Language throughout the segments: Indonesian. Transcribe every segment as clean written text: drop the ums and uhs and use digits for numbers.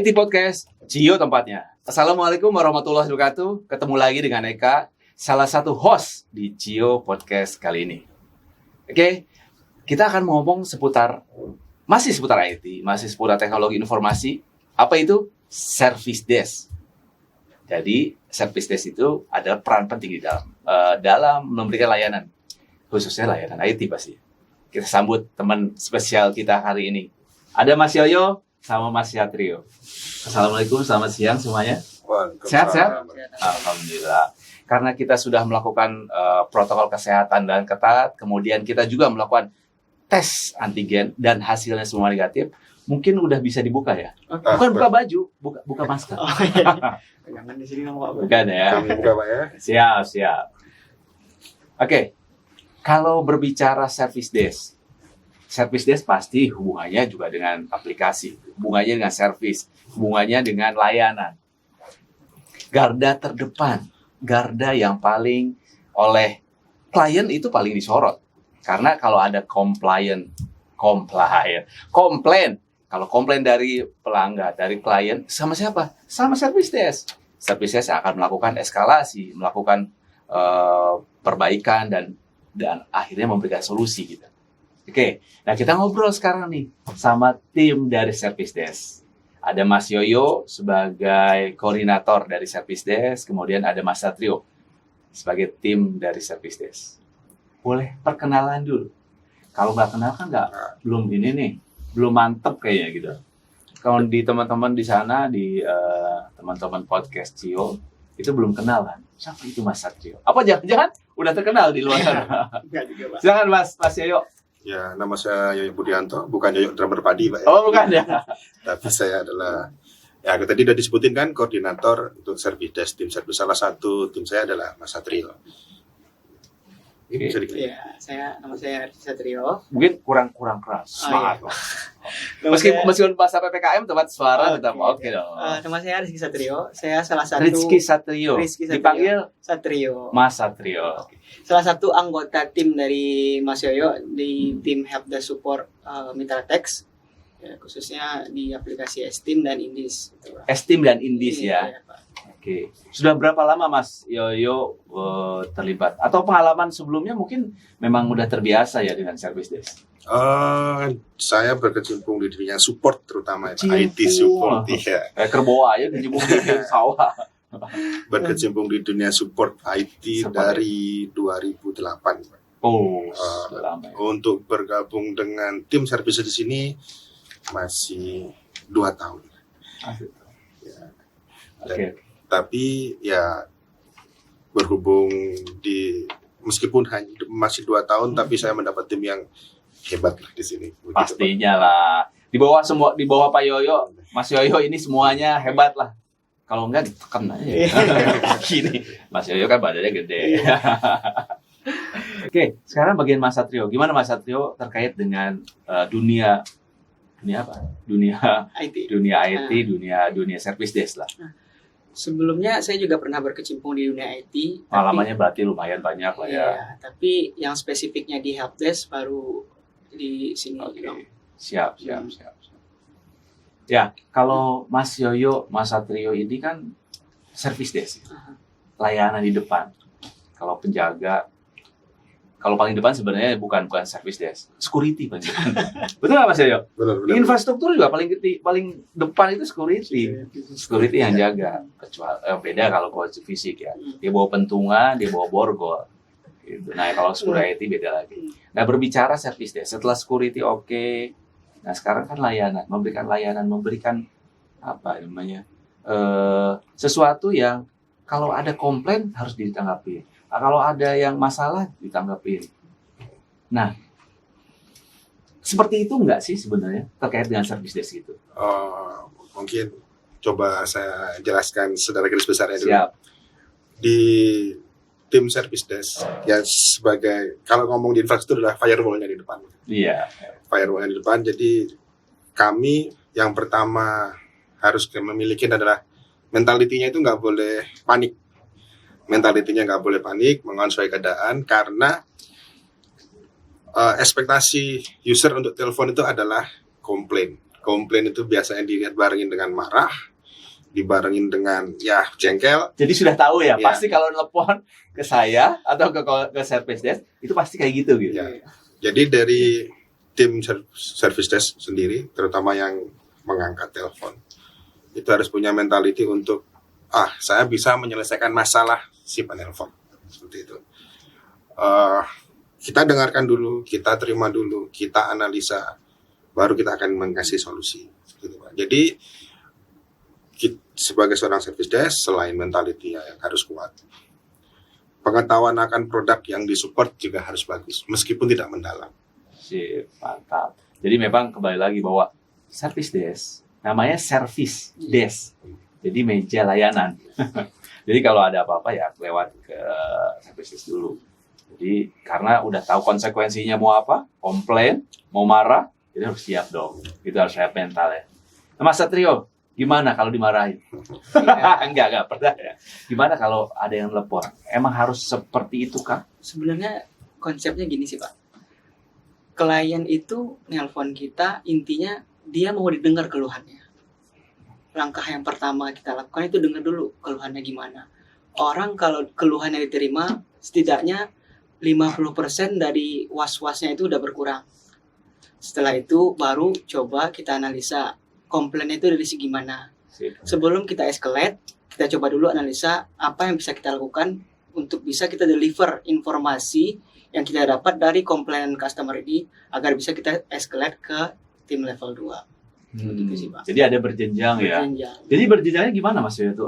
IT Podcast, Cio tempatnya. Assalamualaikum warahmatullahi wabarakatuh. Ketemu lagi dengan Eka, salah satu host di Cio Podcast kali ini. Oke, kita akan ngomong masih seputar IT, masih seputar teknologi informasi. Apa itu? Service Desk. Jadi, Service Desk itu adalah peran penting di dalam memberikan layanan, khususnya layanan IT pasti. Kita sambut teman spesial kita hari ini. Ada Mas Yoyo sama Mas Satrio. Assalamualaikum, selamat siang semuanya. Sehat-sehat? Alhamdulillah. Karena kita sudah melakukan protokol kesehatan dan ketat, kemudian kita juga melakukan tes antigen dan hasilnya semua negatif, mungkin udah bisa dibuka ya? Bukan buka baju, buka masker. Oh, iya. Jangan di sini ngomong apa? Bukan ya? Buka Pak ya? Siap. Oke. Kalau berbicara service desk pasti hubungannya juga dengan aplikasi, hubungannya dengan service, hubungannya dengan layanan. Garda terdepan, garda yang paling oleh klien itu paling disorot. Karena kalau ada komplain. Kalau komplain dari pelanggan, dari klien, sama siapa? Sama service desk. Service desk akan melakukan eskalasi, melakukan perbaikan dan akhirnya memberikan solusi gitu. Oke, nah kita ngobrol sekarang nih sama tim dari Service Desk. Ada Mas Yoyo sebagai koordinator dari Service Desk, kemudian ada Mas Satrio sebagai tim dari Service Desk. Boleh perkenalan dulu. Kalau nggak kenal kan belum mantep kayaknya gitu. Kalau di teman-teman di sana, di teman-teman podcast Cio, itu belum kenalan. Siapa itu Mas Satrio? Apa jangan-jangan udah terkenal di luar sana? Silakan Mas Yoyo. Ya, nama saya Yoyo Budianto, bukan Yoyo drummer padi Pak ya. Oh, bukan ya. Tapi saya adalah, ya tadi udah disebutin kan, koordinator untuk Service Desk, tim service. Salah satu tim saya adalah Mas Satrio. Oke. Iya, nama saya Rizky Satrio. Mungkin kurang keras. Semangat. Nama Meskipun bahasa PPKM tempat suara tetap oke dong. Nama saya Rizky Satrio. Saya salah satu Rizky Satrio. Dipanggil Satrio. Mas Satrio. Salah satu anggota tim dari Mas Yoyo di tim Helpdesk Support Mitra Text. Ya, khususnya di aplikasi Esteem dan Indis. Esteem dan Indis ya. Iya, Pak. Oke. Sudah berapa lama Mas Yoyo terlibat? Atau pengalaman sebelumnya mungkin memang udah terbiasa ya dengan service desk? Saya berkecimpung di dunia support terutama IT support ya. Kerboa ya kecimpung di sawah. Berkecimpung di dunia support IT dari 2008. Oh, lama ya. Untuk bergabung dengan tim service di sini masih 2 tahun. Ya. Oke. Tapi ya berhubung meskipun masih 2 tahun, tapi saya mendapat tim yang hebat lah di sini. Pastinya lah. Di bawah Pak Yoyo, Mas Yoyo ini semuanya hebat lah. Kalau enggak ditekan aja. Gini, Mas Yoyo kan badannya gede. Oke, sekarang bagian Mas Satrio. Gimana Mas Satrio terkait dengan dunia apa? Dunia IT. Dunia service desk lah. Sebelumnya saya juga pernah berkecimpung di dunia IT. Pengalamannya berarti lumayan banyak lah ya. Iya, tapi yang spesifiknya di Helpdesk baru di sini. Oke. Siap. Ya, kalau Mas Yoyo, Mas Satrio ini kan service desk. Layanan di depan. Kalau penjaga, kalau paling depan sebenarnya bukan service desk, security paling depan. Betul nggak Mas Yoyo? Benar. Infrastruktur juga paling depan itu security yang jaga. Kecuali beda kalau kondisi fisik ya. Dia bawa pentungan, dia bawa borgol. Gitu. Nah kalau security beda lagi. Nah berbicara service desk, setelah security oke. Nah sekarang kan memberikan apa namanya sesuatu yang kalau ada komplain harus ditanggapi. Nah, kalau ada yang masalah ditanggapin. Nah, seperti itu enggak sih sebenarnya terkait dengan service desk itu? Mungkin coba saya jelaskan secara garis besarnya dulu. Siap. Di tim service desk ya sebagai kalau ngomong di infrastruktur adalah firewall-nya di depan. Iya. Firewall-nya di depan. Jadi kami yang pertama harus memiliki adalah mentalitinya itu nggak boleh panik. Mentalitinya nggak boleh panik, mengontrol keadaan karena ekspektasi user untuk telepon itu adalah komplain. Komplain itu biasanya dilihat barengin dengan marah, dibarengin dengan ya jengkel. Jadi sudah tahu ya, Iya. pasti kalau telepon ke saya atau ke service desk itu pasti kayak gitu gitu. Ya. Jadi dari tim service desk sendiri, terutama yang mengangkat telepon, itu harus punya mentality untuk saya bisa menyelesaikan masalah si penelpon, seperti itu. Kita dengarkan dulu, kita terima dulu, kita analisa, baru kita akan mengasih solusi. Gitu, Pak. Jadi sebagai seorang service desk, selain mentality yang harus kuat, pengetahuan akan produk yang disupport juga harus bagus, meskipun tidak mendalam. Sip, mantap. Jadi memang kembali lagi bahwa service desk namanya service desk. Jadi meja layanan. Jadi kalau ada apa-apa ya lewat ke service desk dulu. Jadi karena udah tahu konsekuensinya mau apa, komplain, mau marah, jadi harus siap dong. Itu harus siap mental ya. Nah, Mas Satrio, gimana kalau dimarahin? Enggak pernah ya. Gimana kalau ada yang telepon? Emang harus seperti itu kah? Sebenarnya konsepnya gini sih Pak. Klien itu nelpon kita, intinya dia mau didengar keluhannya. Langkah yang pertama kita lakukan itu dengar dulu keluhannya gimana. Orang kalau keluhannya diterima, setidaknya 50% dari was-wasnya itu udah berkurang. Setelah itu baru coba kita analisa komplainnya itu dari segi mana. Sebelum kita escalate, kita coba dulu analisa apa yang bisa kita lakukan untuk bisa kita deliver informasi yang kita dapat dari komplain customer ini agar bisa kita escalate ke tim level 2. Gitu sih, Pak. Jadi ada berjenjang ya. Berjenjang. Jadi berjenjangnya gimana Mas Yoyo itu?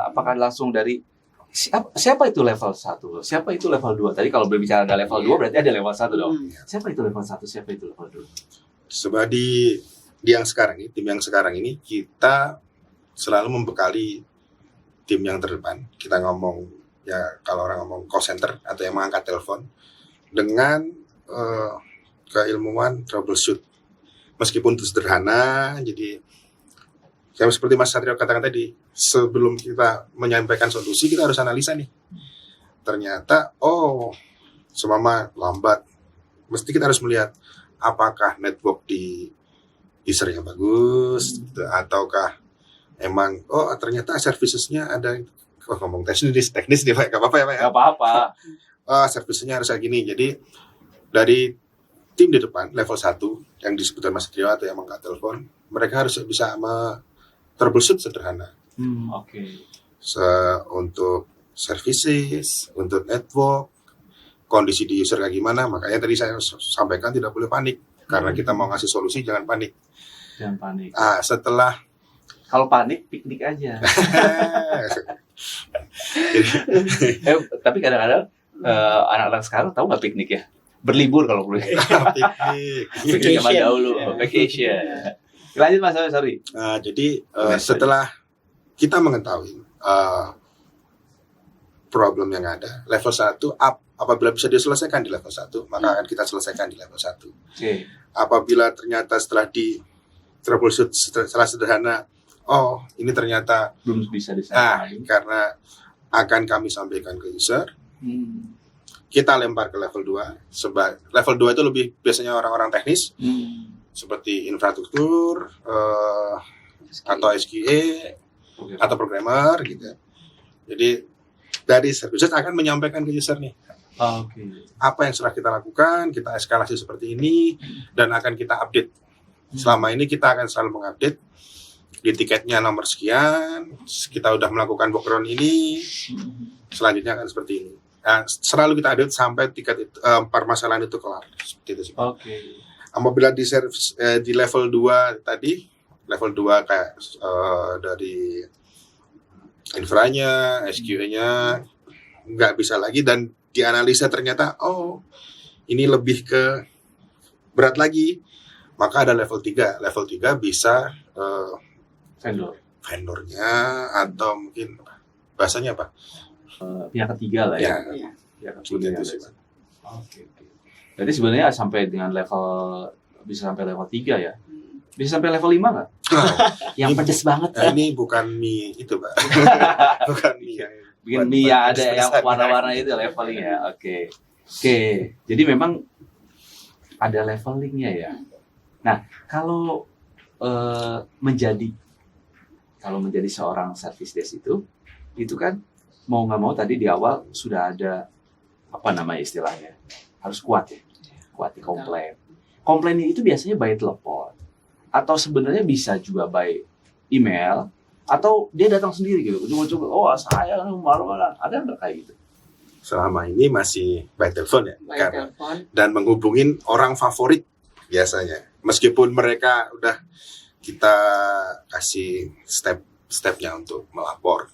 Apakah langsung dari siapa itu level 1? Siapa itu level 2? Tadi kalau berbicara ada level 2 berarti ada level 1 dong. Siapa itu level 1? Siapa itu level 2? Sebab di yang sekarang ini, tim yang sekarang ini, kita selalu membekali tim yang terdepan. Kita ngomong, ya kalau orang ngomong call center atau yang mengangkat telepon, dengan keilmuan troubleshoot. Meskipun itu sederhana, jadi seperti Mas Satrio katakan tadi, sebelum kita menyampaikan solusi, kita harus analisa nih. Ternyata, semama lambat. Mesti kita harus melihat, apakah network di usernya bagus, ataukah emang, ternyata servicesnya ada, ngomong teknis nih Pak, gak apa-apa ya Pak ya? Gak apa-apa. Servicesnya harus kayak gini. Jadi, dari tim di depan, level 1, yang disebutkan Mas Satrio atau yang mengangkat telepon, mereka harus bisa troubleshoot sederhana. Oke. Untuk services, untuk network, kondisi di user kayak gimana. Makanya tadi saya sampaikan tidak boleh panik. Karena kita mau ngasih solusi, jangan panik. Jangan panik. Setelah kalau panik, piknik aja. Tapi kadang-kadang anak-anak sekarang tahu nggak piknik ya? Berlibur kalau perlu. Piknik zaman dahulu, vacation. Lanjut Mas, sorry. Jadi setelah kita mengetahui problem yang ada, level 1 apabila bisa diselesaikan di level 1, maka akan kita selesaikan di level 1. Okay. Apabila ternyata setelah di troubleshoot setelah sederhana, ini ternyata belum bisa diselesaikan. Karena akan kami sampaikan ke user, kita lempar ke level 2. Sebab level 2 itu lebih biasanya orang-orang teknis, seperti infrastruktur, atau SQA, atau programmer gitu. Jadi dari services akan menyampaikan ke user nih, apa yang sudah kita lakukan, kita eskalasi seperti ini, dan akan kita update. Selama ini kita akan selalu mengupdate di tiketnya nomor sekian, kita udah melakukan background ini, selanjutnya akan seperti ini. Selalu kita update sampai tiket itu, permasalahan itu kelar. Seperti itu sih. Apabila di service di level 2 tadi, level 2 kayak dari infranya, SQA-nya nggak bisa lagi, dan dianalisa ternyata ini lebih ke berat lagi, maka ada level 3. Level 3 bisa vendornya, atau mungkin bahasanya apa? Pihak ketiga lah ya. Pihak ketiga. Oke. Jadi sebenarnya sampai dengan bisa sampai level 3 ya. Bisa sampai level 5 nggak? Yang pedes banget. Ini bukan mie itu, Pak. Bukan mie yang bikin mie ya, ada yang warna-warna itu levelingnya. Oke. Jadi memang ada levelingnya ya. Nah, kalau menjadi seorang service desk itu kan mau nggak mau tadi di awal sudah ada apa namanya istilahnya, harus kuat di komplain. Komplain itu biasanya by telepon atau sebenarnya bisa juga by email atau dia datang sendiri gitu. Coba-coba, oh saya malu-malu, ada nggak kayak gitu? Selama ini masih by telepon ya, By telepon. dan menghubungin orang favorit biasanya. Meskipun mereka udah kita kasih step-stepnya untuk melapor.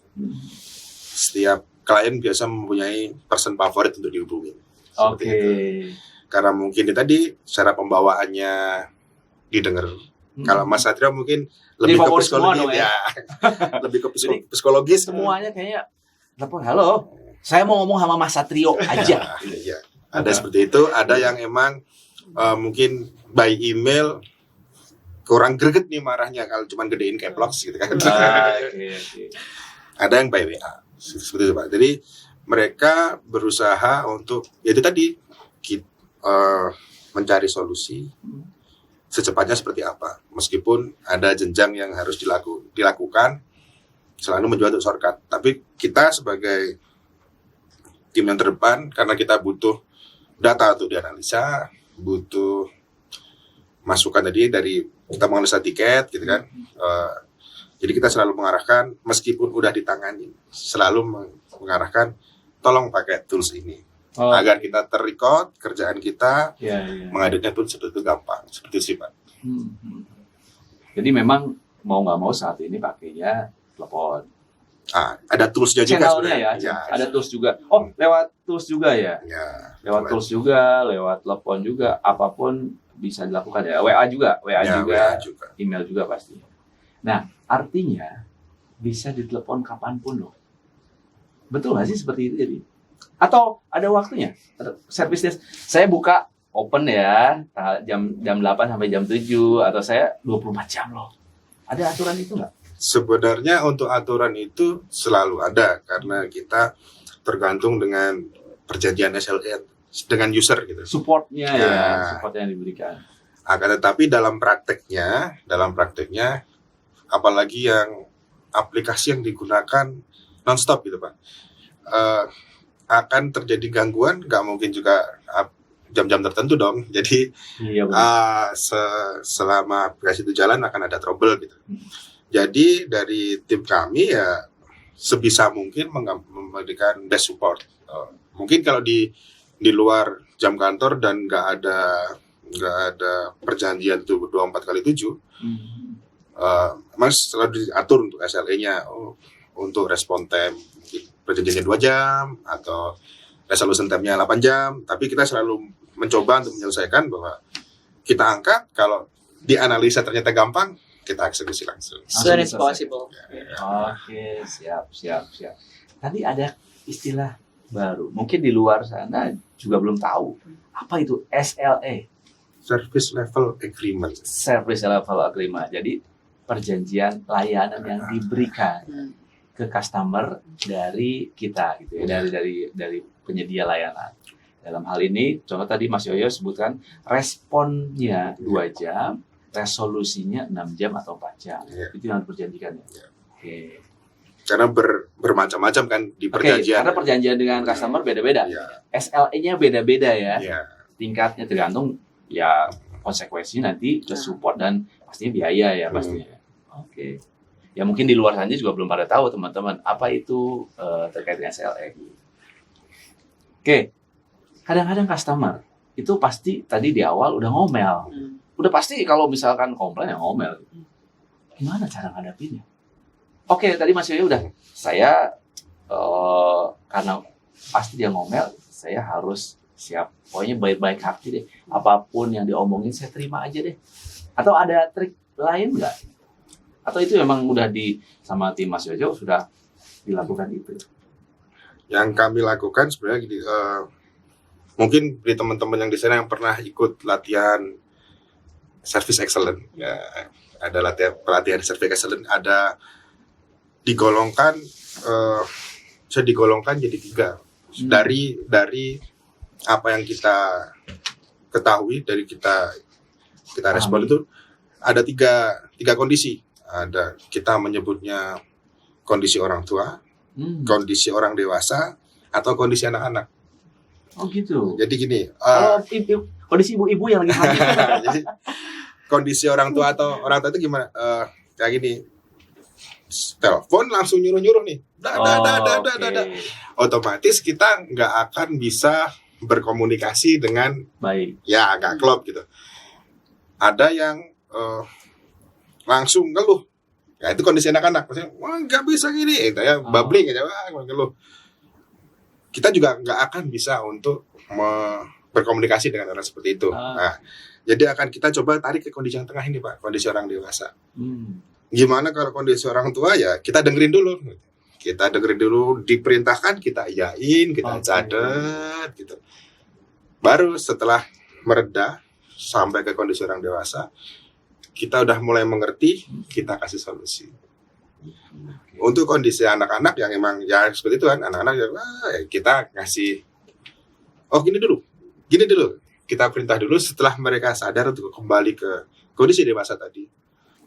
Setiap klien biasa mempunyai person favorit untuk dihubungin. Seperti Oke. itu. Karena mungkin tadi cara pembawaannya didengar. Kalau Mas Satrio mungkin lebih ke favorit semua psikologis dong, ya. lebih ke Jadi, psikologis. semuanya kayaknya telepon, halo, saya mau ngomong sama Mas Satrio aja. Iya. Ada seperti itu, ada yang emang mungkin by email kurang greget nih marahnya kalau cuma gedein caps gitu kan. Oke. Ada yang by WA seperti itu Pak. Jadi mereka berusaha untuk ya itu tadi mencari solusi secepatnya seperti apa. Meskipun ada jenjang yang harus dilakukan, selalu mencoba untuk shortcut. Tapi kita sebagai tim yang terdepan, karena kita butuh data untuk dianalisa, butuh masukan tadi dari kita menganalisa tiket gitu kan. Jadi kita selalu mengarahkan, meskipun udah ditangani, selalu mengarahkan tolong pakai tools ini agar kita terrecord kerjaan kita, mengeditnya pun seperti itu gampang, seperti itu sih Pak. Jadi memang mau nggak mau saat ini pakainya telepon. Ada toolsnya juga Channelnya ya, sebenarnya. ada tools juga. Oh, lewat tools juga ya? Ya, Lewat tools juga, lewat telepon juga, apapun bisa dilakukan ya. WA juga, WA juga. email juga pasti. Nah, artinya bisa ditelepon kapanpun loh. Betul nggak sih seperti itu jadi? Atau ada waktunya? Service desk, saya buka open ya, jam 8 sampai jam 7, atau saya 24 jam loh. Ada aturan itu nggak? Sebenarnya untuk aturan itu selalu ada, karena kita tergantung dengan perjanjian SLA dengan user gitu. Supportnya support yang diberikan. Akan tetapi dalam prakteknya, apalagi yang aplikasi yang digunakan nonstop gitu Pak, akan terjadi gangguan, nggak mungkin juga jam-jam tertentu dong. Jadi selama aplikasi itu jalan akan ada trouble gitu. Jadi dari tim kami ya sebisa mungkin memberikan desk support. Mungkin kalau di luar jam kantor dan nggak ada perjanjian itu 24/7, memang selalu diatur untuk SLA-nya, untuk respon time perjanjiannya 2 jam atau resolution time-nya 8 jam. Tapi kita selalu mencoba untuk menyelesaikan bahwa kita angkat, kalau dianalisa ternyata gampang, kita eksekusi langsung. Soon as possible. Oke, siap. Tadi ada istilah baru, mungkin di luar sana juga belum tahu. Apa itu SLA? Service Level Agreement. Service Level Agreement. Jadi perjanjian layanan yang diberikan ke customer dari kita gitu ya, dari penyedia layanan. Dalam hal ini, contoh tadi Mas Yoyo sebutkan responnya 2 jam, resolusinya 6 jam atau 4 jam. Itu yang diperjanjikan ya. Oke. Karena bermacam-macam kan di perjanjian. Karena perjanjian dengan customer beda-beda. SLA-nya beda-beda ya. Tingkatnya tergantung ya konsekuensinya nanti ke support dan pastinya biaya ya pastinya. Oke. Ya mungkin di luar sana juga belum pada tahu teman-teman apa itu terkait dengan SLA. Oke. Kadang-kadang customer itu pasti tadi di awal udah ngomel. Udah pasti kalau misalkan komplain ya ngomel. Gimana cara ngadapinnya? Oke, tadi Mas Yoyo udah. Saya karena pasti dia ngomel, saya harus siap. Pokoknya baik-baik hati deh. Apapun yang diomongin saya terima aja deh. Atau ada trik lain nggak? Atau itu memang udah sama tim Mas Yoyo sudah dilakukan itu? Yang kami lakukan sebenarnya gini, mungkin di teman-teman yang di sana yang pernah ikut latihan Service Excellent, ya, ada pelatihan Service Excellent, ada digolongkan jadi 3 dari apa yang kita ketahui, dari kita respon itu ada 3 kondisi. Ada kita menyebutnya kondisi orang tua, kondisi orang dewasa, atau kondisi anak-anak. Oh gitu. Jadi gini, Kalau kondisi ibu-ibu yang lagi hamil. jadi kondisi orang tua atau orang tua itu gimana? Kayak gini, telepon langsung nyuruh-nyuruh nih, Oke. otomatis kita nggak akan bisa berkomunikasi dengan Baik. ya agak klop gitu. Ada yang langsung ngeluh, ya itu kondisi anak-anak, maksudnya wah nggak bisa gini, ya babbling aja, wah ngeluh. Kita juga nggak akan bisa untuk berkomunikasi dengan orang seperti itu. Nah, jadi akan kita coba tarik ke kondisi yang tengah ini Pak, kondisi orang dewasa. Gimana kalau kondisi orang tua, ya kita dengerin dulu. Kita dengerin dulu, diperintahkan kita iyain, kita cadet gitu. Baru setelah mereda sampai ke kondisi orang dewasa, kita udah mulai mengerti, kita kasih solusi. Untuk kondisi anak-anak yang emang ya seperti itu kan, anak-anak ya kita ngasih, oh gini dulu, kita perintah dulu. Setelah mereka sadar untuk kembali ke kondisi dewasa tadi,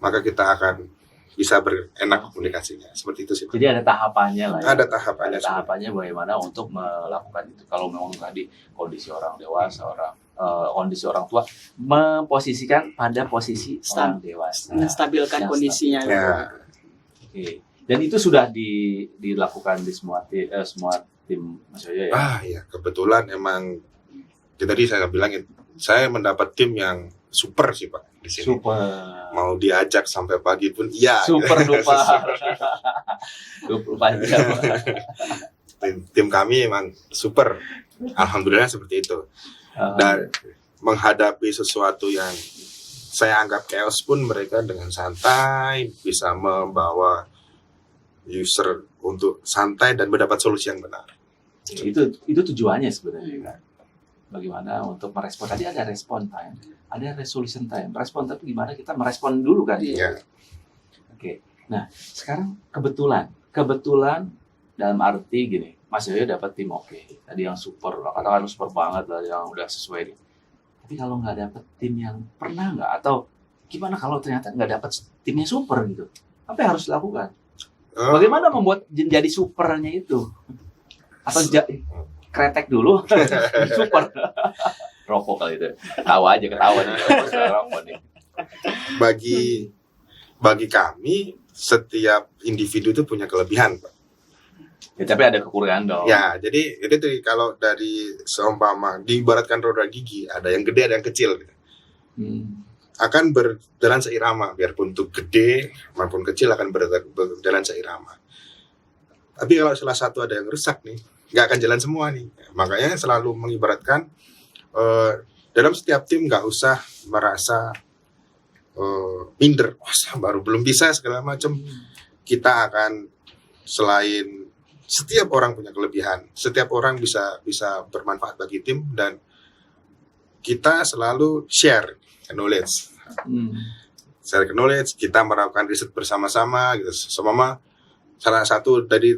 maka kita akan bisa berenak komunikasinya. Seperti itu sih Pak. Jadi ada tahapannya lah ya. Ada tahapannya. Ada tahapannya bagaimana untuk melakukan itu. Kalau memang tadi kondisi orang dewasa, kondisi orang tua, memposisikan pada posisi orang dewasa. Menstabilkan kondisinya. Ya. Oke. Dan itu sudah dilakukan di semua tim Mas Yoyo ya? Ya kebetulan emang tadi saya bilangin, saya mendapat tim yang super sih Pak di sini. Super. Mau diajak sampai pagi pun iya. Super duper. 24 jam. Tim kami emang super. Alhamdulillah seperti itu. Dan menghadapi sesuatu yang saya anggap chaos pun mereka dengan santai bisa membawa user untuk santai dan mendapat solusi yang benar. Itu tujuannya sebenarnya kan. Bagaimana untuk merespon, tadi ada respon time, ada resolution time. Respon tapi gimana kita merespon dulu kan? Iya. Oke. Nah, sekarang kebetulan dalam arti gini, Mas Yoyo dapat tim oke. Tadi yang super, katakan super banget lah, yang udah sesuai nih. Tapi kalau nggak dapat tim yang pernah nggak, atau gimana kalau ternyata nggak dapat timnya super gitu? Apa yang harus dilakukan? Bagaimana membuat jadi supernya itu? Atau kretek dulu, super. Rokok kali itu. Ketawa nih. Rokok nih. Bagi kami, setiap individu itu punya kelebihan, Pak. Ya, tapi ada kekurangan dong. Ya, jadi itu kalau dari seumpama diibaratkan roda gigi, ada yang gede, ada yang kecil. Gitu. Akan berjalan seirama, biarpun itu gede maupun kecil akan berjalan seirama. Tapi kalau salah satu ada yang rusak nih, nggak akan jalan semua nih. Makanya selalu mengibaratkan dalam setiap tim nggak usah merasa minder, baru belum bisa segala macam. Kita akan selain setiap orang punya kelebihan, setiap orang bisa bermanfaat bagi tim, dan kita selalu share knowledge. Share knowledge, kita melakukan riset bersama-sama gitu. Semama salah satu dari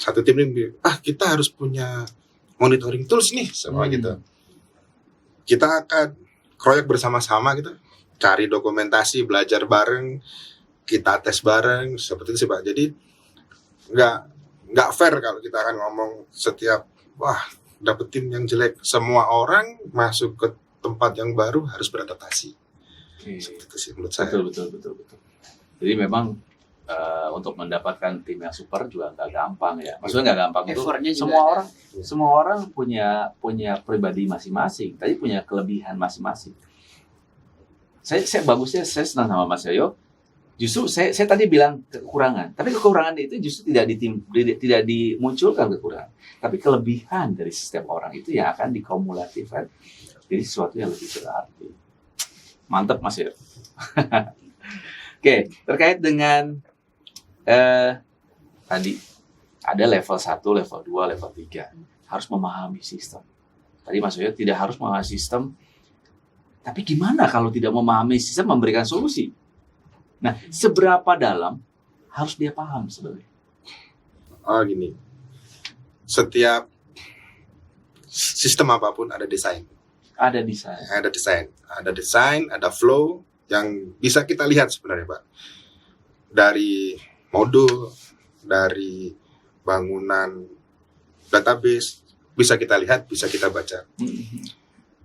satu tim ini, kita harus punya monitoring tools nih, semua gitu. Kita akan kroyok bersama-sama gitu, cari dokumentasi, belajar bareng, kita tes bareng, seperti itu sih Pak. Jadi nggak fair kalau kita akan ngomong setiap dapet tim yang jelek. Semua orang masuk ke tempat yang baru harus beradaptasi. Seperti itu sih menurut saya. Betul. Jadi memang untuk mendapatkan tim yang super juga nggak gampang ya. Maksudnya nggak gampang itu semua orang punya pribadi masing-masing. Tadi punya kelebihan masing-masing. Saya senang sama Mas Yoyo. Justru saya tadi bilang kekurangan, tapi kekurangan itu justru tidak dimunculkan kekurangan, tapi kelebihan dari setiap orang itu yang akan dikumulatifkan jadi sesuatu yang lebih berarti. Mantap Mas Yoyo. Oke, terkait dengan tadi ada level 1, level 2, level 3. Harus memahami sistem. Tadi Mas Yoyo tidak harus memahami sistem, tapi gimana kalau tidak memahami sistem memberikan solusi? Nah, seberapa dalam harus dia paham sebenarnya? Gini, setiap sistem apapun ada desain. Ada desain. Ada desain, ada flow, yang bisa kita lihat sebenarnya Pak. Dari modul, dari bangunan database, bisa kita lihat, bisa kita baca.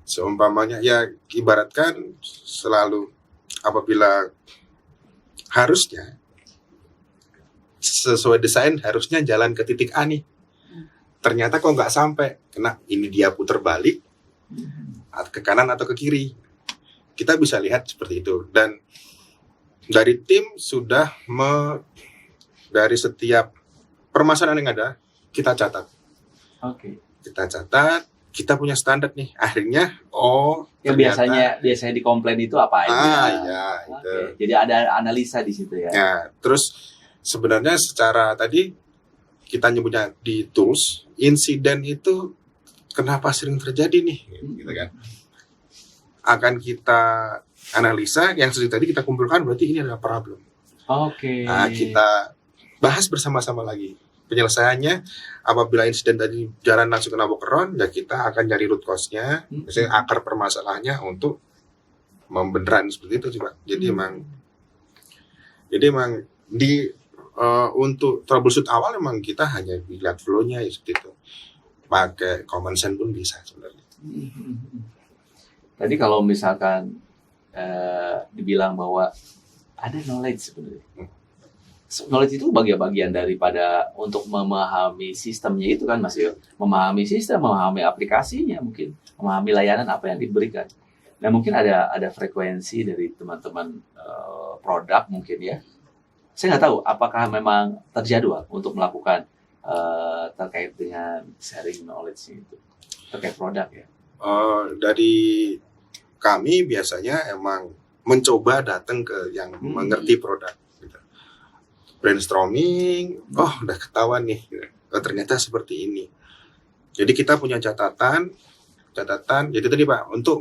Seumpamanya ya ibaratkan selalu apabila harusnya sesuai desain harusnya jalan ke titik A nih. Ternyata kok nggak sampai, kena ini dia putar balik ke kanan atau ke kiri. Kita bisa lihat seperti itu. Dan dari tim sudah dari setiap permasalahan yang ada kita catat. Oke. Kita catat, kita punya standar nih. Akhirnya Yang ternyata biasanya dikomplain itu apa aja? ya itu. Oke. Jadi ada analisa di situ ya. Ya, terus sebenarnya secara tadi kita nyebutnya di tools, insiden itu kenapa sering terjadi nih, gitu kan? Akan kita analisa yang seperti tadi kita kumpulkan, berarti ini adalah problem. Oke. Nah, kita bahas bersama-sama lagi penyelesaiannya. Apabila insiden tadi jalan langsung kena bokeron, ya kita akan cari root cause-nya, misalnya akar permasalahannya untuk membeneran seperti itu coba. Jadi emang untuk troubleshoot awal memang kita hanya lihat flow-nya ya seperti itu. Pakai common sense pun bisa sebenarnya. Tadi kalau misalkan dibilang bahwa ada knowledge sebenarnya. Knowledge itu bagian daripada untuk memahami sistemnya itu kan Mas Yo. Memahami sistem, memahami aplikasinya mungkin, memahami layanan apa yang diberikan. Nah mungkin ada frekuensi dari teman-teman produk mungkin ya. Saya nggak tahu apakah memang terjadwal untuk melakukan terkait dengan sharing knowledge itu terkait produk ya. Dari kami biasanya emang mencoba datang ke yang mengerti produk. Gitu. Brainstorming, udah ketahuan nih, ternyata seperti ini. Jadi kita punya catatan. Jadi tadi Pak, untuk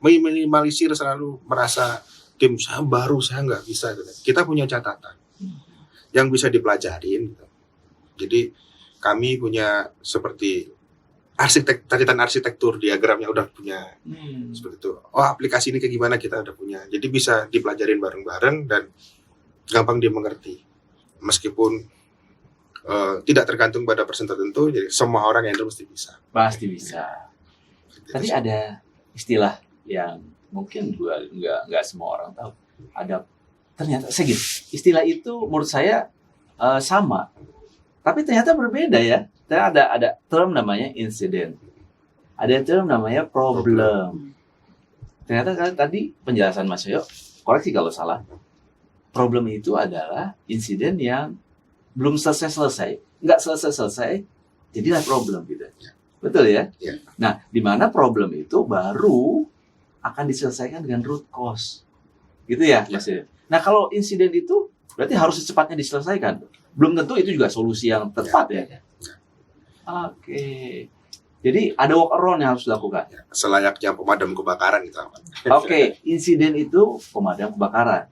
meminimalisir selalu merasa tim saya baru, saya nggak bisa. Gitu. Kita punya catatan yang bisa dipelajarin. Gitu. Jadi kami punya seperti catatan arsitektur, diagramnya udah punya seperti itu. Aplikasi ini kayak gimana kita udah punya. Jadi bisa dipelajarin bareng-bareng dan gampang dimengerti. Meskipun tidak tergantung pada persen tertentu, jadi semua orang yang mesti bisa. Pasti bisa. Tadi ada istilah yang mungkin juga nggak semua orang tahu. Ada ternyata segini. Istilah itu menurut saya sama, tapi ternyata berbeda ya. Ternyata ada term namanya incident, ada term namanya problem. Ternyata kan tadi penjelasan Mas Yo, koreksi kalau salah. Problem itu adalah insiden yang belum selesai, nggak selesai, jadilah problem gitu. Betul ya? Ya. Nah, di mana problem itu baru akan diselesaikan dengan root cause, gitu ya, Mas Yo. Nah, kalau insiden itu berarti harus secepatnya diselesaikan. Belum tentu itu juga solusi yang tepat ya. Oke. Jadi ada workaround yang harus dilakukan. Selayaknya pemadam kebakaran gitu. Oke, insiden itu pemadam kebakaran.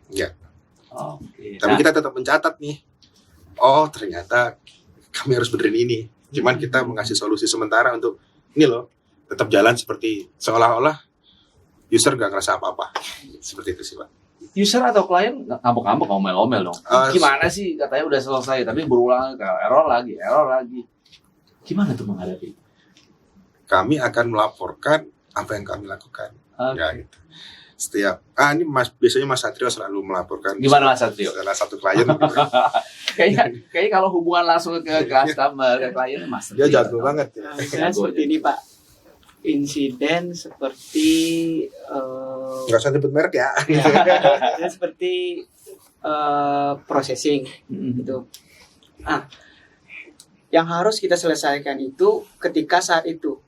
Ya. Oke. Tapi kita tetap mencatat nih. Ternyata kami harus benerin ini. Cuman kita mengasih solusi sementara untuk ini loh, tetap jalan seperti seolah-olah user nggak ngerasa apa-apa. Seperti itu sih Pak. User atau klien ngambek-ngambek, ngomel-ngomel dong. Gimana sih katanya udah selesai tapi berulang error lagi. Gimana tuh menghadapi? Kami akan melaporkan apa yang kami lakukan. Okay. Ya gitu. Setiap ini biasanya Mas Satrio selalu melaporkan. Gimana Mas Satrio? Salah satu klien. Gitu. Kayaknya kalau hubungan langsung ke customer, ke klien Mas Satrio. Dia jago banget ya. Misalnya seperti ini Pak. Insiden seperti nggak usah sebut merek ya. seperti processing gitu. Yang harus kita selesaikan itu ketika saat itu.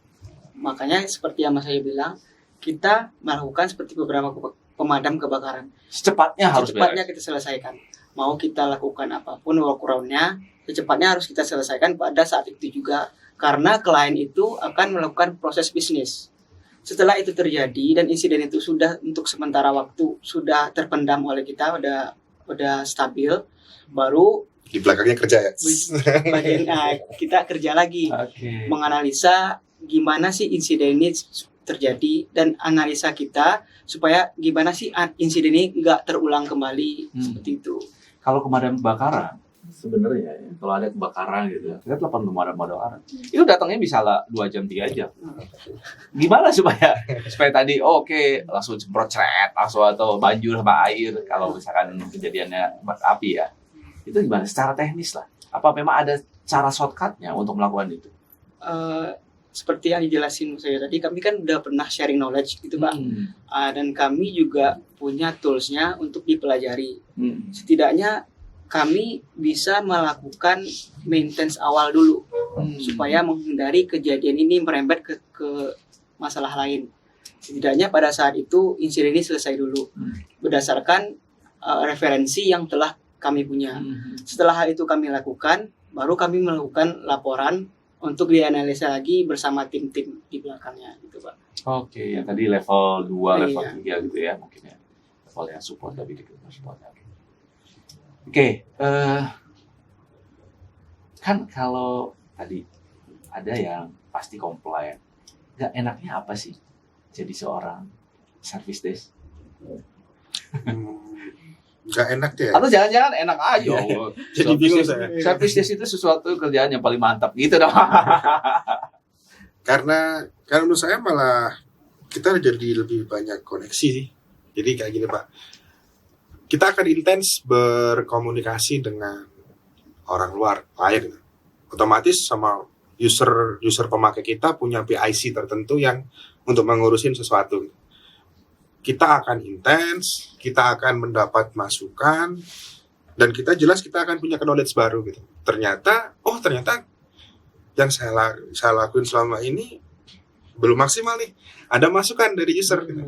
Makanya seperti yang Mas Ayu bilang, kita melakukan seperti beberapa pemadam kebakaran. Secepatnya kita selesaikan. Mau kita lakukan apapun workaround-nya, secepatnya harus kita selesaikan pada saat itu juga. Karena klien itu akan melakukan proses bisnis. Setelah itu terjadi dan insiden itu sudah untuk sementara waktu sudah terpendam oleh kita, udah stabil, baru Di belakangnya kerja ya. kita kerja lagi, menganalisa gimana sih insiden ini terjadi dan analisa kita supaya gimana sih insiden ini nggak terulang kembali seperti itu. Kalau pemadam kebakaran, sebenarnya ya, kalau ada kebakaran gitu, kita telepon pemadam kebakaran. Itu datangnya bisa lah 2 jam 3 jam. Gimana supaya tadi oke, langsung semprot ceret, langsung atau banjir sama air kalau misalkan kejadiannya api ya. Itu gimana secara teknis lah. Apa memang ada cara shortcutnya untuk melakukan itu? Seperti yang dijelasin saya tadi, kami kan udah pernah sharing knowledge gitu Pak. Dan kami juga punya toolsnya untuk dipelajari. Setidaknya kami bisa melakukan maintenance awal dulu supaya menghindari kejadian ini merembet ke masalah lain. Setidaknya pada saat itu insiden ini selesai dulu berdasarkan referensi yang telah kami punya. Setelah hal itu kami lakukan, baru kami melakukan laporan untuk dianalisa lagi bersama tim-tim di belakangnya gitu Pak. Oke, yang tadi level 2, level 3 Iya. gitu ya mungkin ya. Level yang support tapi dikit support. Oke, kan kalau tadi ada yang pasti komplain, nggak enaknya apa sih jadi seorang service desk? Nggak enak ya. Atau jangan-jangan enak aja? Jadi bingung saya. Service desk itu sesuatu kerjaan yang paling mantap gitu dong. Karena menurut saya malah kita jadi lebih banyak koneksi sih. Jadi kayak gini Pak, kita akan intens berkomunikasi dengan orang luar, klien. Otomatis sama user pemakai kita punya PIC tertentu yang untuk mengurusin sesuatu. Kita akan intens, kita akan mendapat masukan, dan kita akan punya knowledge baru gitu. Ternyata yang saya lakuin selama ini belum maksimal nih. Ada masukan dari user gitu.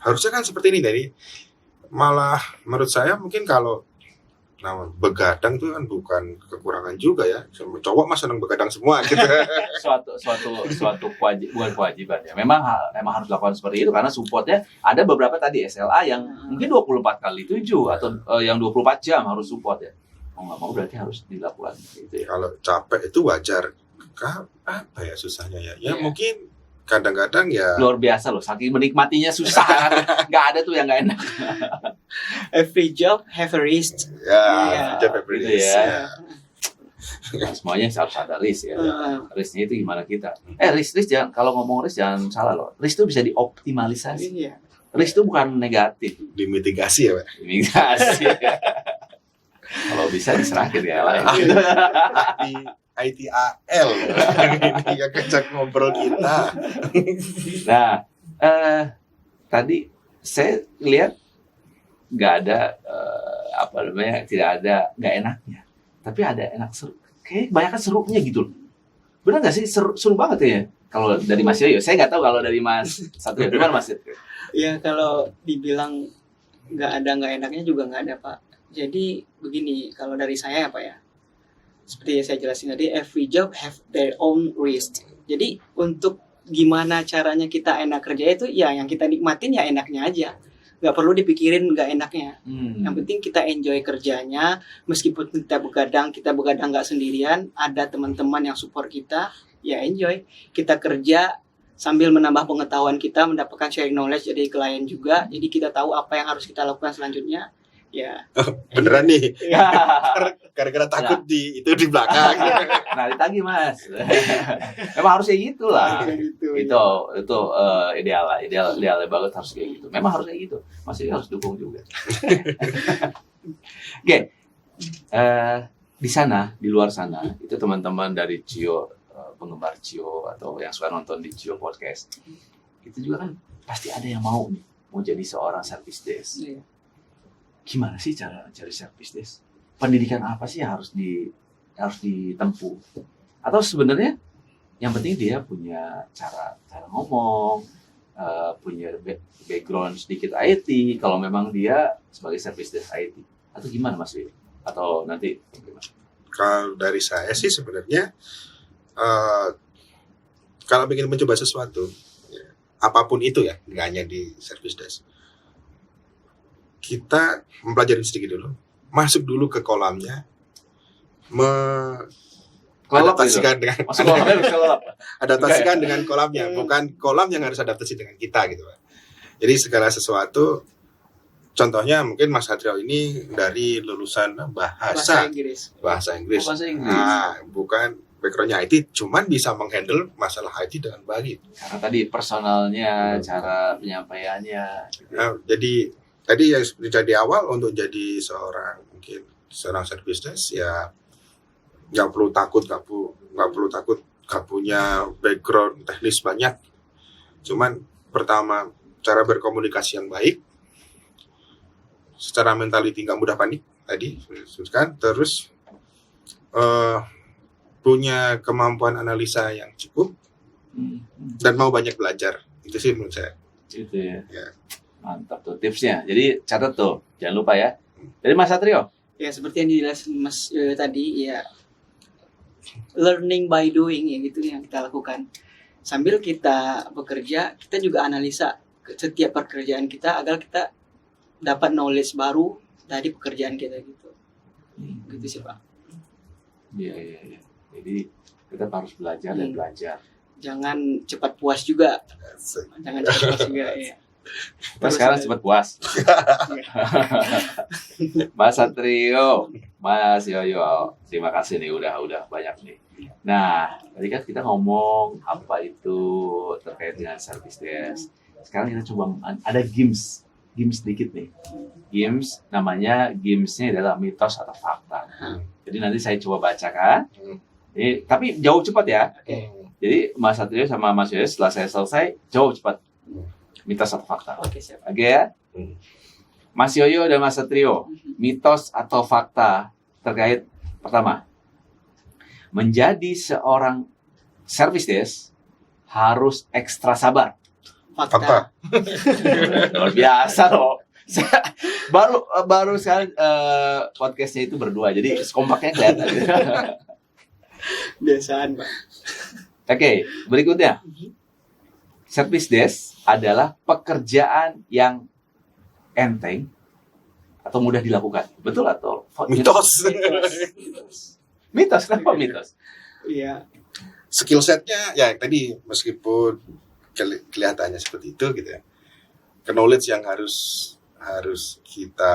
Harusnya kan seperti ini. Jadi malah menurut saya mungkin kalau begadang tuh kan bukan kekurangan juga ya. Cowok mah senang begadang semua gitu. suatu bukan kewajiban ya. Memang harus lakukan seperti itu karena supportnya ada beberapa tadi SLA yang mungkin 24x7 atau yang 24 jam harus support ya. Mau nggak mau berarti harus dilakukan gitu ya. Kalau capek itu wajar. Apa ya susahnya ya? Ya Iya. mungkin kadang-kadang ya Luar biasa loh, saking menikmatinya susah. Nggak ada tuh yang nggak enak. Every job have a risk. ya Iya. capek Gitu beres, ya. ya. Nah, semuanya harus ada risk ya. Uh, Risknya itu gimana kita? Risk jangan, kalau ngomong risk jangan salah loh. Risk itu bisa dioptimalisasi. iya. Risk itu bukan negatif. Dimitigasi ya Pak. Imigrasi. Kalau bisa diserahkan ya lain. Di ITAL ini yang kecak ngobrol kita. Nah, tadi saya lihat nggak ada tidak ada nggak enaknya, tapi ada enak seru. Kayak kebanyakan serunya gitu loh. Benar nggak sih seru banget ya? Kalau dari Mas Yoyo, saya nggak tahu kalau dari Mas Satu ya. Gimana Mas? Ya kalau dibilang nggak enaknya juga nggak ada Pak. Jadi begini, kalau dari saya apa ya? Seperti yang saya jelasin tadi, every job have their own risk. Jadi untuk gimana caranya kita enak kerja itu ya yang kita nikmatin ya enaknya aja. Nggak perlu dipikirin nggak enaknya. Yang penting kita enjoy kerjanya. Meskipun kita begadang nggak sendirian, ada teman-teman yang support kita, ya enjoy. Kita kerja sambil menambah pengetahuan kita, mendapatkan sharing knowledge dari klien juga. Jadi kita tahu apa yang harus kita lakukan selanjutnya. Ya. Beneran nih. Ya. Gara-gara takut di belakang. Nah, ditagih Mas. Memang harus kayak gitu lah. Gitu, Itu idealnya banget harus kayak gitu. Memang harus kayak gitu. Masih harus dukung juga. Oke. Di sana, di luar sana, itu teman-teman dari Cio, penggemar Cio atau yang suka nonton di Cio Podcast, itu juga kan pasti ada yang mau jadi seorang service desk. Iya. Gimana sih cara cari service desk? Pendidikan apa sih yang harus ditempuh? Atau sebenarnya yang penting dia punya cara ngomong, punya background sedikit IT, kalau memang dia sebagai service desk IT. Atau gimana Mas Wi? Atau nanti gimana? Kalau dari saya sih sebenarnya kalau ingin mencoba sesuatu, ya, apapun itu ya, nggak hanya di service desk, kita mempelajari sedikit dulu, masuk dulu ke kolamnya, Kelelep gitu. adaptasikan dengan Masuk kolamnya bisa kelelep. adaptasikan dengan kolamnya, Hmm. bukan kolam yang harus adaptasi dengan kita gitu Pak. Jadi segala sesuatu, contohnya mungkin Mas Satrio ini dari lulusan Bahasa bahasa Inggris. Inggris. Bahasa Inggris. Nah, bukan backgroundnya IT, cuman bisa menghandle masalah IT dengan baik. Karena tadi personalnya, cara penyampaiannya. Gitu. Nah, jadi tadi yang seperti di awal, untuk jadi seorang service desk ya nggak perlu takut, nggak punya background teknis banyak. Cuman pertama, cara berkomunikasi yang baik, secara mentality nggak mudah panik tadi kan, terus punya kemampuan analisa yang cukup dan mau banyak belajar. Itu sih menurut saya. Gitu ya. Ya. Mantap tuh tipsnya. Jadi catat tuh, jangan lupa ya. Dari Mas Satrio. Ya seperti yang dijelasin Mas tadi ya, learning by doing ya gitu yang kita lakukan. Sambil kita bekerja, kita juga analisa setiap pekerjaan kita agar kita dapat knowledge baru dari pekerjaan kita gitu. Gitu sih Pak. Iya. Jadi kita harus belajar dan belajar. Jangan cepat puas juga. Jangan cepat puas juga ya. Mas sekarang cepat puas. Mas Satrio, Mas Yoyo, terima kasih nih udah banyak nih. Nah, tadi kan kita ngomong apa itu terkait dengan service desk. Sekarang kita coba ada games sedikit nih. Gamesnya adalah mitos atau fakta. Jadi nanti saya coba bacakan. Ini, tapi jawab cepat ya. Jadi Mas Satrio sama Mas Yoyo setelah saya selesai jawab cepat. Mitos atau fakta. Oke, siap. Oke ya. Mas Yoyo dan Mas Satrio, mitos atau fakta terkait pertama, menjadi seorang service desk harus ekstra sabar. Fakta. Luar biasa loh. baru sekali podcastnya itu berdua, jadi kompaknya kelihatan. Biasaan Pak. Oke, berikutnya. Service desk adalah pekerjaan yang enteng atau mudah dilakukan. Betul atau Mitos. Mitos, kenapa mitos? Iya. Skill setnya ya tadi, meskipun kelihatannya seperti itu gitu ya, knowledge yang harus kita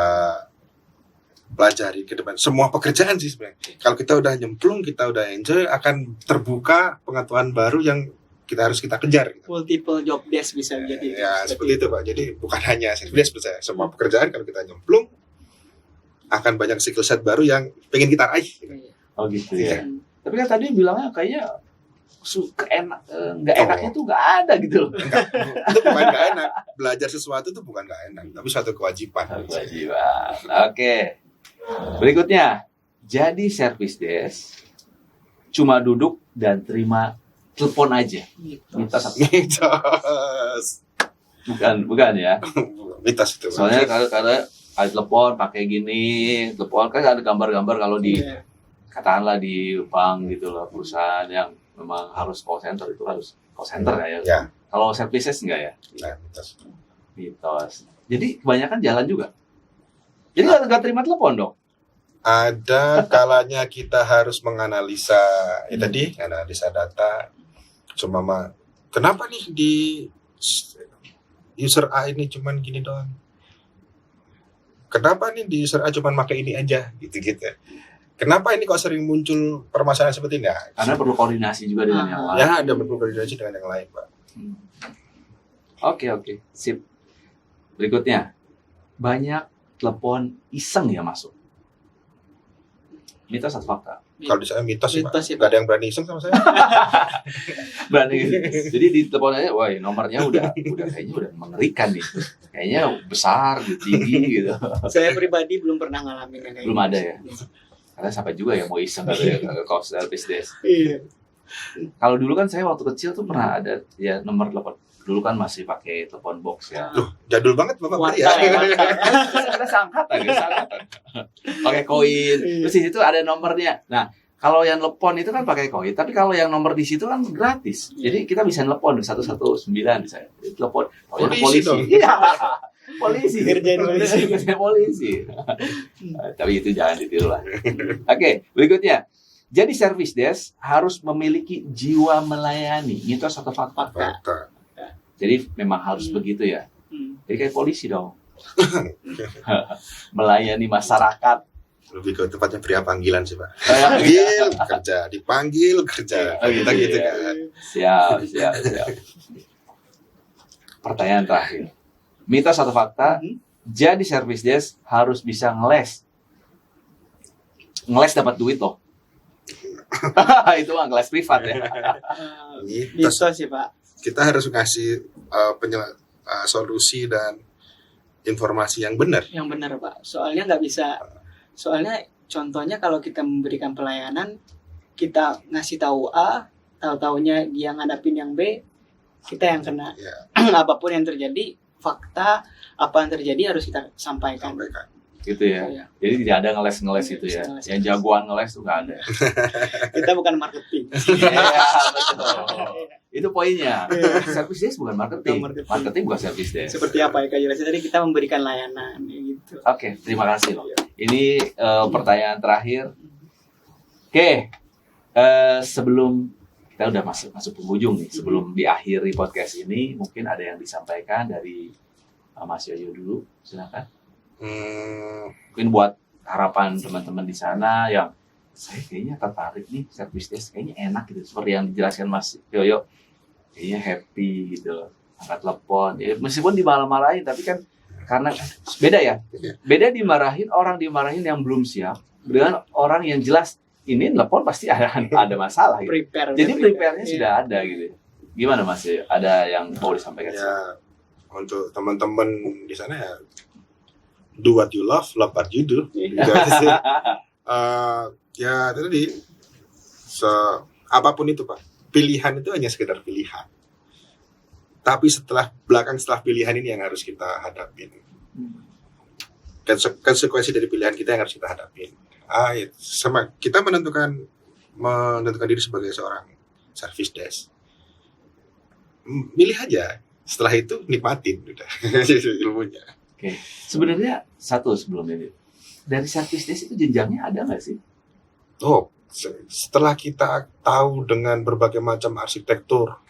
pelajari ke depan. Semua pekerjaan sih sebenarnya. Kalau kita udah nyemplung, kita udah enjoy, akan terbuka pengetahuan baru yang harus kita kejar. Gitu. Multiple job desk bisa jadi. Ya seperti itu Pak. Jadi bukan hanya service desk, percaya. Semua pekerjaan kalau kita nyemplung akan banyak skill set baru yang pengen kita raih. Gitu. Oh gitu Iya. ya. Tapi kan tadi bilangnya kayaknya nggak enaknya tuh nggak ada gitu loh. Itu bukan nggak enak. Belajar sesuatu itu bukan nggak enak, tapi suatu kewajiban. Kewajiban. Oke. Berikutnya, jadi service desk cuma duduk dan terima telepon aja. Mitos apa? Mitos. Bukan ya. Mitos itu. Soalnya kalau ada telepon pakai gini, telepon kan ada gambar-gambar kalau di katakanlah di bank gitu loh, perusahaan yang memang harus call center, itu harus call center ya. Ya. Kalau services enggak ya? Nah, mitos. Jadi kebanyakan jalan juga. Jadi nggak terima telepon dong. Ada kalanya kita harus menganalisa tadi, analisa data. Cuma kenapa nih di user A ini cuman gini doang? Kenapa nih di user A cuman pakai ini aja? Gitu-gitu. Kenapa ini kok sering muncul permasalahan seperti ini? Karena perlu koordinasi juga dengan yang lain. Ya, ada perlu koordinasi dengan yang lain, Pak. Oke. Sip. Berikutnya. Banyak telepon iseng ya masuk. Mitos atau fakta? Kalau di saya mitos sih, Pak. Mitos sih, Nggak ada yang berani iseng sama saya. Berani. Jadi di telepon aja, wah nomornya udah kayaknya udah mengerikan nih. Kayaknya besar, tinggi gitu. Saya pribadi belum pernah ngalamin yang kayak Belum gitu. ada ya. Karena siapa juga yang mau iseng ke call service desk. Iya. Kalau dulu kan saya waktu kecil tuh pernah ada ya nomor telepon. Dulu kan masih pakai telepon box ya. Loh, jadul banget Bapak berarti Warta ya. ya, Ada sangkatan. Pakai koin. Terus di situ ada nomornya. Nah, kalau yang telepon itu kan pakai koin, tapi kalau yang nomor di situ kan gratis. Jadi kita bisa telepon 119 misalnya. Telepon Polisi dong. Iya. Polisi. Kerjain polisi. Kerjain polisi. Tapi itu jangan ditiru lah. Oke, berikutnya. Jadi service desk harus memiliki jiwa melayani. Mitos atau fakta? Fakta. Jadi memang harus begitu ya. Jadi kayak polisi dong. Melayani masyarakat. Lebih ke tempatnya pria panggilan sih, Pak. Dipanggil kerja. Oh, Kita gitu iya. kan. Siap. Pertanyaan terakhir. Mitos atau fakta? Jadi service desk harus bisa ngeles. Ngeles dapat duit loh. Itu mah ngeles privat ya. Mitos. Mitos sih Pak. Kita harus ngasih solusi dan informasi yang benar. Yang benar Pak. Soalnya nggak bisa. Soalnya contohnya kalau kita memberikan pelayanan, kita ngasih tahu A, tahu-taunya dia ngadapin yang B, kita yang kena. Ya, Apapun yang terjadi, fakta apa yang terjadi harus kita sampaikan. Gitu ya. Iya. Jadi tidak ada ngeles-ngeles itu ya. Ngeles. Yang jagoan ngeles tuh nggak ada. Kita bukan marketing. Iya, betul. Itu poinnya. Service desk bukan marketing. Bukan marketing. Marketing bukan service desk. Seperti apa ya Kak jelasin tadi, kita memberikan layanan gitu. Oke, terima kasih loh. Ini pertanyaan terakhir. Oke, sebelum kita udah masuk penghujung nih, sebelum diakhiri podcast ini, mungkin ada yang disampaikan dari Mas Yoyo dulu, silakan. Mungkin buat harapan teman-teman di sana yang saya kayaknya tertarik nih service desk, kayaknya enak gitu, seperti yang dijelaskan Mas Yoyo, kayaknya happy gitu, angkat telepon, ya, meskipun dimarah-marahin, tapi kan karena beda ya, beda orang dimarahin yang belum siap dengan orang yang jelas ini telepon pasti ada masalah gitu. Jadi prepare-nya sudah ada gitu. Gimana Mas Yoyo? Ada yang mau disampaikan? Ya, untuk teman-teman di sana ya, do what you love what you do. Gitu aja sih. Ya tadi apapun itu Pak, pilihan itu hanya sekedar pilihan. Tapi setelah pilihan ini yang harus kita hadapin. Konsekuensi dari pilihan kita yang harus kita hadapin. Sama kita menentukan diri sebagai seorang service desk. Milih aja. Setelah itu nikmatin udah ilmunya. Oke. Sebenarnya sebelum ini, dari service desk itu jenjangnya ada nggak sih? Setelah kita tahu dengan berbagai macam arsitektur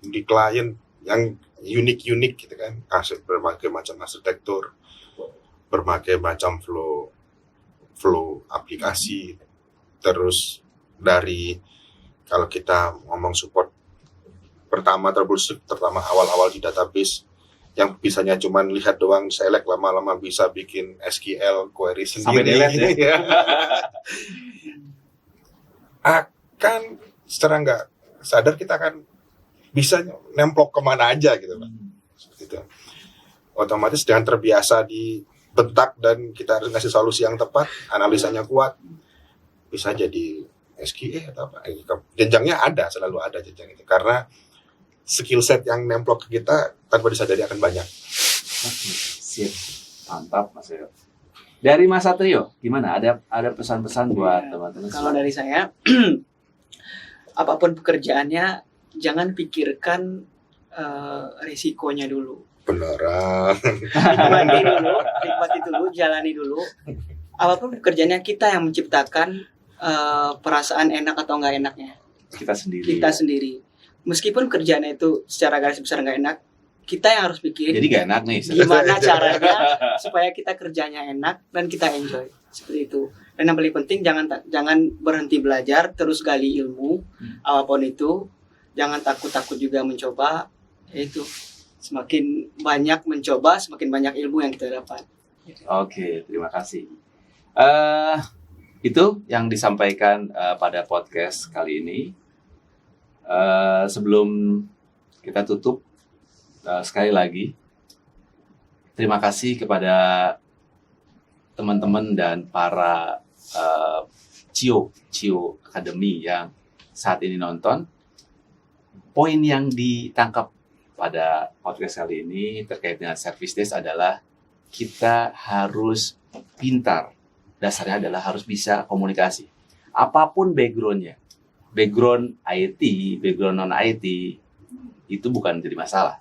di klien yang unik gitu kan, berbagai macam arsitektur, berbagai macam flow aplikasi, terus dari kalau kita ngomong support pertama awal-awal di database yang bisanya cuma lihat doang, select, lama-lama bisa bikin SQL query sendiri. Sampai delete ya. Akan secara nggak sadar kita akan bisa nemplok kemana aja gitu Pak. Seperti itu. Otomatis dengan terbiasa dibentak dan kita harus ngasih solusi yang tepat, analisanya kuat, bisa jadi SQL atau apa. Jenjangnya selalu ada jenjang itu. Karena skill set yang nemplok ke kita tanpa disadari akan banyak. Oke, sip. Mantap Mas Yoyo. Dari Mas Satrio, gimana? Ada pesan-pesan buat teman-teman? Kalau dari saya, apapun pekerjaannya, jangan pikirkan risikonya dulu. Beneran. Nikmati dulu, jalani dulu. Apapun pekerjaannya, kita yang menciptakan perasaan enak atau nggak enaknya. Kita sendiri. Meskipun kerjaannya itu secara garis besar nggak enak, kita yang harus pikir. Jadi nggak enak nih. Gimana caranya supaya kita kerjanya enak dan kita enjoy. Seperti itu. Dan yang paling penting jangan berhenti belajar, terus gali ilmu apapun itu. Jangan takut juga mencoba. Itu semakin banyak mencoba, semakin banyak ilmu yang kita dapat. Oke, terima kasih. Itu yang disampaikan pada podcast kali ini. Sebelum kita tutup, sekali lagi terima kasih kepada teman-teman dan para CIO Academy yang saat ini nonton. Poin yang ditangkap pada podcast kali ini terkait dengan service desk adalah kita harus pintar. Dasarnya adalah harus bisa komunikasi. Apapun background-nya. Background IT, background non-IT, itu bukan jadi masalah.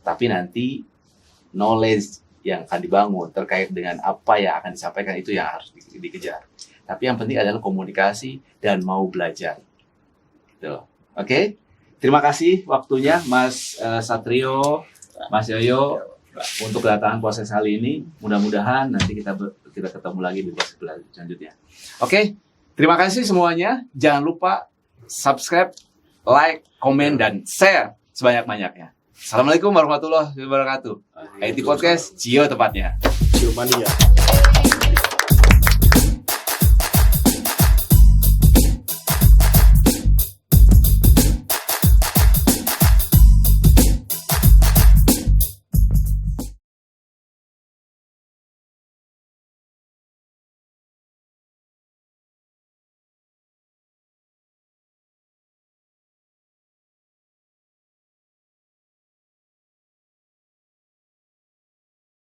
Tapi nanti knowledge yang akan dibangun terkait dengan apa yang akan disampaikan itu yang harus dikejar. Tapi yang penting adalah komunikasi dan mau belajar. Gitu. Oke? Terima kasih waktunya Mas Satrio, Mas Yoyo untuk kedatangan proses kali ini. Mudah-mudahan nanti kita ketemu lagi di proses selanjutnya. Oke? Terima kasih semuanya. Jangan lupa subscribe, like, komen, dan share sebanyak-banyaknya. Assalamualaikum warahmatullahi wabarakatuh. IT Podcast, Cio tempatnya. Ciumania.